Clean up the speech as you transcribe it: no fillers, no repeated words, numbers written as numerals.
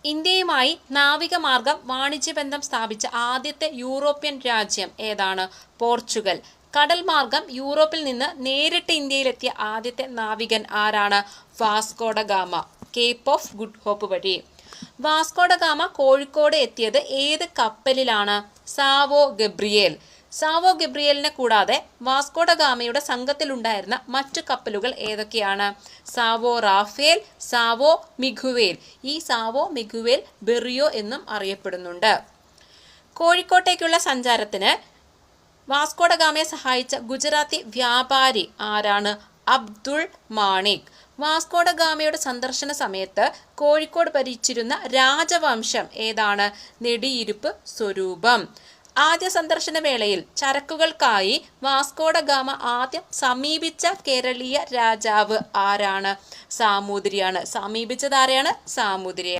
ഇന്ത്യയുമായി നാവിക മാർഗം വാണിജ്യബന്ധം സ്ഥാപിച്ച ആദ്യത്തെ യൂറോപ്യൻ രാജ്യം ഏതാണ്? പോർച്ചുഗൽ. കടൽ മാർഗം യൂറോപ്പിൽ നിന്ന് നേരിട്ട് ഇന്ത്യയിലെത്തിയ ആദ്യത്തെ നാവികൻ ആരാണ്? Vasco da Gama. Cape of Good Hope വഴി. വാസ്കോഡ ഗാമ കോഴിക്കോട് എത്തിയത് ഏത് കപ്പലിലാണ്? Sao Gabriel. സാവോ ഗബ്രിയേലിനെ കൂടാതെ വാസ്കോഡ ഗാമയുടെ സംഘത്തിലുണ്ടായിരുന്ന മറ്റു കപ്പലുകൾ ഏതൊക്കെയാണ്? Sao Raphael, Sao Miguel. ഈ സാവോ മിഗുവേൽ ബെറിയോ എന്നും അറിയപ്പെടുന്നുണ്ട്. കോഴിക്കോട്ടേക്കുള്ള സഞ്ചാരത്തിന് വാസ്കോഡ ഗാമയെ സഹായിച്ച ഗുജറാത്തി വ്യാപാരി ആരാണ്? അബ്ദുൾ മാണിക്. വാസ്കോഡ ഗാമയുടെ സന്ദർശന സമയത്ത് കോഴിക്കോട് ഭരിച്ചിരുന്ന രാജവംശം ഏതാണ്? നെടിയിരുപ്പ് സ്വരൂപം. ആദ്യ സന്ദർശന വേളയിൽ ചരക്കുകൾക്കായി വാസ്കോഡ ഗാമ ആദ്യം സമീപിച്ച കേരളീയ രാജാവ് ആരാണ്? സാമൂതിരിയാണ്. സമീപിച്ചത് ആരെയാണ്? സാമൂതിരിയെ.